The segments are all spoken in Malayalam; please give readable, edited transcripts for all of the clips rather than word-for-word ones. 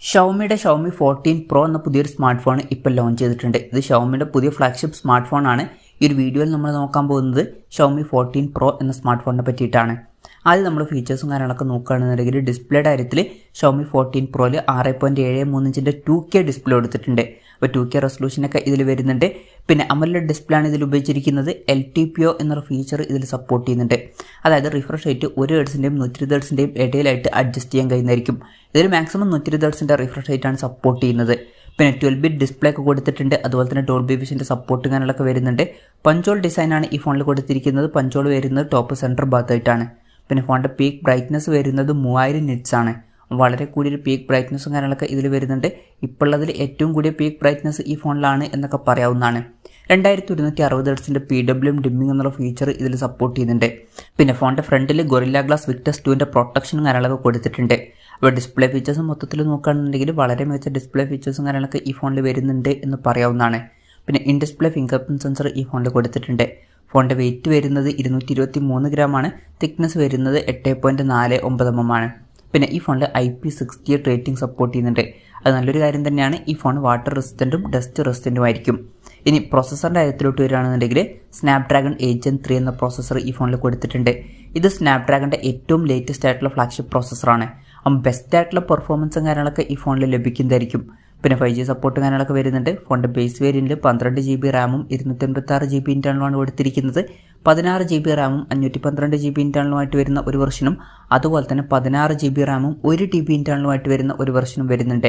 ഷവോമിയുടെ ഷവോമി 14 Pro എന്ന പുതിയൊരു സ്മാർട്ട് ഫോൺ ഇപ്പോൾ ലോഞ്ച് ചെയ്തിട്ടുണ്ട്. ഇത് ഷവോമിയുടെ പുതിയ ഫ്ലാഗ്ഷിപ്പ് സ്മാർട്ട് ഫോണാണ്. ഈ ഒരു വീഡിയോയിൽ നമ്മൾ നോക്കാൻ പോകുന്നത് ഷവോമി 14 Pro എന്ന സ്മാർട്ട് ഫോണിനെ പറ്റിയിട്ടാണ്. ആദ്യം നമ്മൾ ഫീച്ചേഴ്സും കാര്യങ്ങളൊക്കെ നോക്കുകയാണെന്നുണ്ടെങ്കിൽ ഡിസ്പ്ലേയുടെ കാര്യത്തിൽ ഷവോമി 14 Proയിൽ 6.73 ഇഞ്ചിൻ്റെ 2K ഡിസ്പ്ലേ കൊടുത്തിട്ടുണ്ട്. അപ്പോൾ 2K റെസൊല്യൂഷനൊക്കെ ഇതിൽ വരുന്നുണ്ട്. പിന്നെ അമോലെഡ് ഡിസ്പ്ലേ ആണ് ഇതിൽ ഉപയോഗിച്ചിരിക്കുന്നത്. LTPO എന്നൊരു ഫീച്ചർ ഇതിൽ സപ്പോർട്ട് ചെയ്യുന്നുണ്ട്. അതായത് റിഫ്രഷ് റേറ്റ് 1 ഹെർട്സിൻ്റെയും 120 ഹെർട്സിൻ്റെയും ഇടയിലായിട്ട് അഡ്ജസ്റ്റ് ചെയ്യാൻ കഴിയുന്നതായിരിക്കും. ഇതിൽ മാക്സിമം 120 ഹെർട്സിൻ്റെ റിഫ്രഷ് റേറ്റാണ് സപ്പോർട്ട് ചെയ്യുന്നത്. പിന്നെ 12-bit ഡിസ്പ്ലേ ഒക്കെ കൊടുത്തിട്ടുണ്ട്. അതുപോലെ തന്നെ ഡോൾബി വിഷൻ്റെ സപ്പോർട്ട് കാര്യങ്ങളൊക്കെ വരുന്നുണ്ട്. പഞ്ചോൾ ഡിസൈനാണ് ഈ ഫോണിൽ കൊടുത്തിരിക്കുന്നത്. പഞ്ചോൾ വരുന്നത് ടോപ്പ് സെൻറ്റർ ഭാഗത്തായിട്ടാണ്. പിന്നെ ഫോണിൻ്റെ പീക്ക് ബ്രൈറ്റ്നസ് വരുന്നത് 3000 നിറ്റ്സ് ആണ്. വളരെ കൂടിയൊരു പീക്ക് ബ്രൈറ്റ്നസ്സും കാര്യങ്ങളൊക്കെ ഇതിൽ വരുന്നുണ്ട്. ഇപ്പോൾ ഉള്ളതിൽ ഏറ്റവും കൂടിയ പീക്ക് ബ്രൈറ്റ്നസ് ഈ ഫോണിലാണ് എന്നൊക്കെ പറയാവുന്നതാണ്. 2160 ഹെർട്സിൻ്റെ PWM ഡിമ്മിംഗ് എന്നുള്ള ഫീച്ചർ ഇതിൽ സപ്പോർട്ട് ചെയ്യുന്നുണ്ട്. പിന്നെ ഫോണിൻ്റെ ഫ്രണ്ടിൽ ഗൊറില്ല ഗ്ലാസ് വിക്ടസ് 2ൻ്റെ പ്രൊട്ടക്ഷനും കാര്യങ്ങളൊക്കെ കൊടുത്തിട്ടുണ്ട്. അപ്പോൾ ഡിസ്പ്ലേ ഫീച്ചേഴ്സ് മൊത്തത്തിൽ നോക്കുകയാണെന്നുണ്ടെങ്കിൽ വളരെ മികച്ച ഡിസ്പ്ലേ ഫീച്ചേഴ്സും കാര്യങ്ങളൊക്കെ ഈ ഫോണിൽ വരുന്നുണ്ട് എന്ന് പറയാവുന്നതാണ്. പിന്നെ in display finger print sensor ഈ ഫോണിൽ കൊടുത്തിട്ടുണ്ട്. ഫോണിൻ്റെ വെയിറ്റ് വരുന്നത് 223 ഗ്രാമാണ്. തിക്നെസ് വരുന്നത് 8.49 mm ആണ്. പിന്നെ ഈ ഫോണിൽ IP68 റേറ്റിംഗ് സപ്പോർട്ട് ചെയ്യുന്നുണ്ട്. അത് നല്ലൊരു കാര്യം തന്നെയാണ്. ഈ ഫോൺ വാട്ടർ റെസിസ്റ്റൻറ്റും ഡസ്റ്റ് റെസിസ്റ്റൻറ്റും ആയിരിക്കും. ഇനി പ്രോസസ്സറിൻ്റെ കാര്യത്തിലോട്ട് വരികയാണെന്നുണ്ടെങ്കിൽ സ്നാപ്ഡ്രാഗൺ 8 Gen 3 എന്ന പ്രോസസ്സർ ഈ ഫോണിൽ കൊടുത്തിട്ടുണ്ട്. ഇത് സ്നാപ്ഡ്രാഗണിൻ്റെ ഏറ്റവും ലേറ്റസ്റ്റ് ആയിട്ടുള്ള ഫ്ലാഗ്ഷിപ്പ് പ്രോസസ്സറാണ്. ബെസ്റ്റ് ആയിട്ടുള്ള പെർഫോമൻസും കാര്യങ്ങളൊക്കെ ഈ ഫോണിൽ ലഭിക്കുന്നതായിരിക്കും. പിന്നെ 5G സപ്പോർട്ട് കാര്യങ്ങളൊക്കെ വരുന്നുണ്ട്. ഫോണിൻ്റെ ബേസ് വേരിയൻറ്റിൽ 12 GB റാമും 256 GB ഇൻറ്റേർണലുമാണ് കൊടുത്തിരിക്കുന്നത്. 16 GB റാമും 512 GB ഇൻറ്റേർണലുമായിട്ട് വരുന്ന ഒരു വെർഷനും അതുപോലെ തന്നെ 16 GB റാമും 1 TB ഇൻറ്റേർണലുമായിട്ട് വരുന്ന ഒരു വെർഷനും വരുന്നുണ്ട്.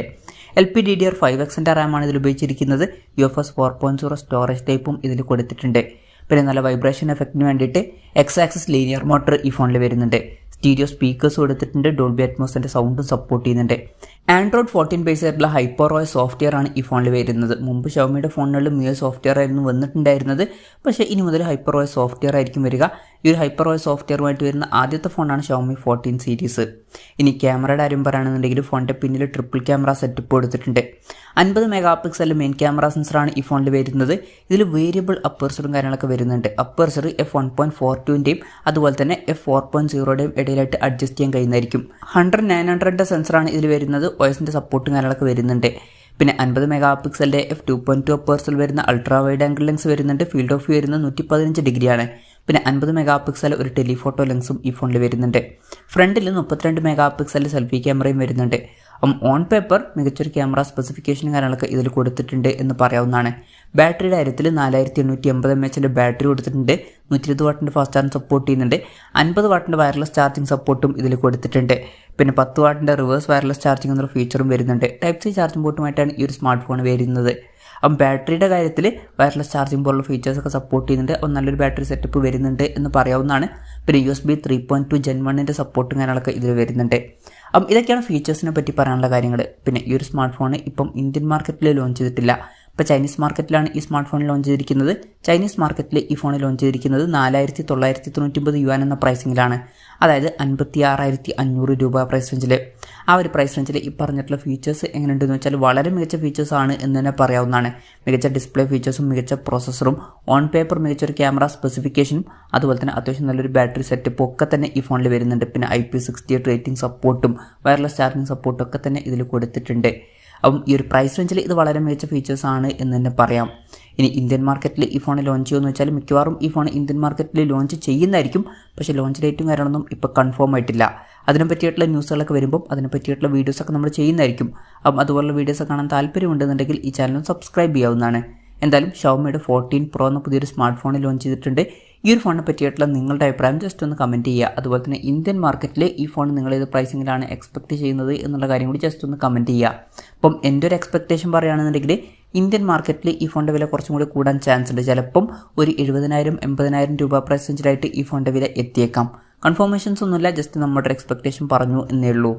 LPDDR5Xൻ്റെ റാമാണ് ഇതിൽ ഉപയോഗിച്ചിരിക്കുന്നത്. UFS 4.0 സ്റ്റോറേജ് ടൈപ്പും ഇതിൽ കൊടുത്തിട്ടുണ്ട്. പിന്നെ നല്ല വൈബ്രേഷൻ എഫക്റ്റിന് വേണ്ടിയിട്ട് X-ആക്സിസ് ലീനിയർ മോട്ടർ ഈ ഫോണിൽ വരുന്നുണ്ട്. സ്റ്റീരിയോ സ്പീക്കേഴ്സ് കൊടുത്തിട്ടുണ്ട്. ഡോൾബി അറ്റ്മോസിൻ്റെ സൗണ്ടും സപ്പോർട്ട് ചെയ്യുന്നുണ്ട്. ആൻഡ്രോയിഡ് 14 ബേസ് ആയിട്ടുള്ള ഹൈപ്പർഓയസ് സോഫ്റ്റ്വെയർ ആണ് ഈ ഫോണിൽ വരുന്നത്. മുമ്പ് ഷവോമിയുടെ ഫോണുകളിൽ MIUI സോഫ്റ്റ്വെയർ ആയിരുന്നു വന്നിട്ടുണ്ടായിരുന്നത്. പക്ഷേ ഇനി മുതൽ ഹൈപ്പർഓയസ് സോഫ്റ്റ്വെയർ ആയിരിക്കും വരിക. ഈ ഒരു ഹൈപ്പർഓയസ് സോഫ്റ്റ്വെയറുമായിട്ട് വരുന്ന ആദ്യത്തെ ഫോണാണ് ഷവോമി 14 സീരീസ്. ഇനി ക്യാമറയുടെ കാര്യം പറയുകയാണെന്നുണ്ടെങ്കിൽ ഫോണിൻ്റെ പിന്നിൽ ട്രിപ്പിൾ ക്യാമറ സെറ്റപ്പ് കൊടുത്തിട്ടുണ്ട്. 50 മെഗാ മെയിൻ ക്യാമറ സെൻസറാണ് ഈ ഫോണിൽ വരുന്നത്. ഇതിൽ വേരിയബിൾ അപ്പേർച്ചറും കാര്യങ്ങളൊക്കെ വരുന്നുണ്ട്. അപ്പേർച്ചർ f1.42ൻ്റെയും അതുപോലെ തന്നെ f4.0യുടെയും ഇടയിലായിട്ട് അഡ്ജസ്റ്റ് ചെയ്യാൻ കഴിയുന്നതായിരിക്കും. 100-900 സെൻസറാണ് ഇതിൽ വരുന്നത്. OSൻ്റെ സപ്പോർട്ടും കാര്യങ്ങളൊക്കെ വരുന്നുണ്ട്. പിന്നെ 50 മെഗാ പിക്സലിൻ്റെ f2.2 അപ്പേർച്ചർ വരുന്ന അൾട്രാ വൈഡ് ആംഗിൾ ലെൻസ് വരുന്നുണ്ട്. ഫീൽഡ് ഓഫ് വ്യൂ വരുന്നത് 115 ഡിഗ്രിയാണ്. പിന്നെ 50 മെഗാ പിക്സൽ ഒരു ടെലിഫോട്ടോ ലെൻസും ഈ ഫോണിൽ വരുന്നുണ്ട്. ഫ്രണ്ടിൽ 32 മെഗാ പിക്സലിൻ്റെ സെൽഫി ക്യാമറയും വരുന്നുണ്ട്. ഓൺ പേപ്പർ മികച്ചൊരു ക്യാമറ സ്പെസിഫിക്കേഷൻ കാര്യങ്ങളൊക്കെ ഇതിൽ കൊടുത്തിട്ടുണ്ട് എന്ന് പറയാവുന്നതാണ്. ബാറ്ററിയുടെ കാര്യത്തിൽ 4880 mAhൻ്റെ ബാറ്ററി കൊടുത്തിട്ടുണ്ട്. 120 വാട്ടിൻ്റെ ഫാസ്റ്റ് ചാർജ് സപ്പോർട്ട് ചെയ്യുന്നുണ്ട്. 50 വാട്ടിൻ്റെ വയർലെസ് ചാർജിങ് സപ്പോർട്ടും ഇതിൽ കൊടുത്തിട്ടുണ്ട്. പിന്നെ 10 വാട്ടിൻ്റെ റിവേഴ്സ് വയർലെസ് ചാർജിങ് എന്നൊരു ഫീച്ചറും വരുന്നുണ്ട്. Type-C ചാർജിംഗ് പോർട്ടുമായിട്ടാണ് ഈ ഒരു സ്മാർട്ട് ഫോൺ വരുന്നത്. ബാറ്ററിയുടെ കാര്യത്തിൽ വയർലെസ് ചാർജിംഗ് പോലുള്ള ഫീച്ചേഴ്സൊക്കെ സപ്പോർട്ട് ചെയ്യുന്നുണ്ട്. നല്ലൊരു ബാറ്ററി സെറ്റപ്പ് വരുന്നുണ്ട് എന്ന് പറയാവുന്നതാണ്. പിന്നെ USB 3.2 Gen 1ൻ്റെ സപ്പോർട്ടും കാര്യങ്ങളൊക്കെ ഇതിൽ വരുന്നുണ്ട്. ഇതൊക്കെയാണ് ഫീച്ചേഴ്സിനെ പറ്റി പറയാനുള്ള കാര്യങ്ങൾ. പിന്നെ ഈ ഒരു സ്മാർട്ട് ഫോൺ ഇപ്പം ഇന്ത്യൻ മാർക്കറ്റിൽ ലോഞ്ച് ചെയ്തിട്ടില്ല. ഇപ്പോൾ ചൈനീസ് മാർക്കറ്റിലാണ് ഈ സ്മാർട്ട് ഫോൺ ലോഞ്ച് ചെയ്തിരിക്കുന്നത്. ചൈനീസ് മാർക്കറ്റിൽ ഈ ഫോൺ ലോഞ്ച് ചെയ്തിരിക്കുന്നത് 4999 യുവാൻ എന്ന പ്രൈസിങ്ങിലാണ്. അതായത് 56,500 രൂപ പ്രൈസ് റേഞ്ചിൽ. ആ ഒരു പ്രൈസ് റേഞ്ചിൽ ഈ പറഞ്ഞിട്ടുള്ള ഫീച്ചേഴ്സ് എങ്ങനെയുണ്ടെന്ന് വെച്ചാൽ വളരെ മികച്ച ഫീച്ചേഴ്സാണ് എന്ന് തന്നെ പറയാവുന്നതാണ്. മികച്ച ഡിസ്പ്ലേ ഫീച്ചേഴ്സും മികച്ച പ്രോസസ്സറും ഓൺ പേപ്പർ മികച്ചൊരു ക്യാമറ സ്പെസിഫിക്കേഷനും അതുപോലെ തന്നെ അത്യാവശ്യം നല്ലൊരു ബാറ്ററി സെറ്റപ്പും ഒക്കെ തന്നെ ഈ ഫോണിൽ വരുന്നുണ്ട്. പിന്നെ IP68 റേറ്റിംഗ് സപ്പോർട്ടും വയർലെസ് ചാർജിങ് സപ്പോർട്ടും ഒക്കെ തന്നെ ഇതിൽ കൊടുത്തിട്ടുണ്ട്. ഈ ഒരു പ്രൈസ് റേഞ്ചിൽ ഇത് വളരെ മികച്ച ഫീച്ചേഴ്സാണ് എന്ന് തന്നെ പറയാം. ഇനി ഇന്ത്യൻ മാർക്കറ്റിൽ ഈ ഫോൺ ലോഞ്ച് ചെയ്യുമെന്ന് വെച്ചാൽ മിക്കവാറും ഈ ഫോൺ ഇന്ത്യൻ മാർക്കറ്റിൽ ലോഞ്ച് ചെയ്യുന്നതായിരിക്കും. പക്ഷേ ലോഞ്ച് ഡേറ്റും കാര്യങ്ങളൊന്നും ഇപ്പോൾ കൺഫേം ആയിട്ടില്ല. അതിനെ പറ്റിയിട്ടുള്ള ന്യൂസുകളൊക്കെ വരുമ്പോൾ അതിനെ പറ്റിയിട്ടുള്ള വീഡിയോസൊക്കെ നമ്മൾ ചെയ്യുന്നതായിരിക്കും. അതുപോലുള്ള വീഡിയോസ് കാണാൻ താല്പര്യമുണ്ടെന്നുണ്ടെങ്കിൽ ഈ ചാനൽ സബ്സ്ക്രൈബ് ചെയ്യാവുന്നതാണ്. എന്തായാലും ഷവോമിയുടെ 14 Pro എന്ന പുതിയൊരു സ്മാർട്ട് ഫോൺ ലോഞ്ച് ചെയ്തിട്ടുണ്ട്. ഈ ഒരു ഫോണിനെ പറ്റിയിട്ടുള്ള നിങ്ങളുടെ അഭിപ്രായം ജസ്റ്റ് ഒന്ന് കമൻറ്റ് ചെയ്യുക. അതുപോലെ തന്നെ ഇന്ത്യൻ മാർക്കറ്റിൽ ഈ ഫോൺ നിങ്ങൾ ഏത് പ്രൈസിങ്ങിലാണ് എക്സ്പെക്റ്റ് ചെയ്യുന്നത് എന്നുള്ള കാര്യം കൂടി ജസ്റ്റ് ഒന്ന് കമൻറ്റ് ചെയ്യുക. എൻ്റെ ഒരു എക്സ്പെക്റ്റേഷൻ പറയുകയാണെന്നുണ്ടെങ്കിൽ ഇന്ത്യൻ മാർക്കറ്റിൽ ഈ ഫോണിൻ്റെ വില കുറച്ചും കൂടി കൂടാൻ ചാൻസ് ഉണ്ട്. ചിലപ്പം ഒരു 70,000-80,000 രൂപ പ്രൈസ് റേഞ്ചിലായിട്ട് ഈ ഫോണിൻ്റെ വില എത്തിയേക്കാം. കൺഫർമേഷൻസ് ഒന്നുമില്ല, ജസ്റ്റ് നമ്മുടെ എക്സ്പെക്റ്റേഷൻ പറഞ്ഞു എന്നേ ഉള്ളൂ.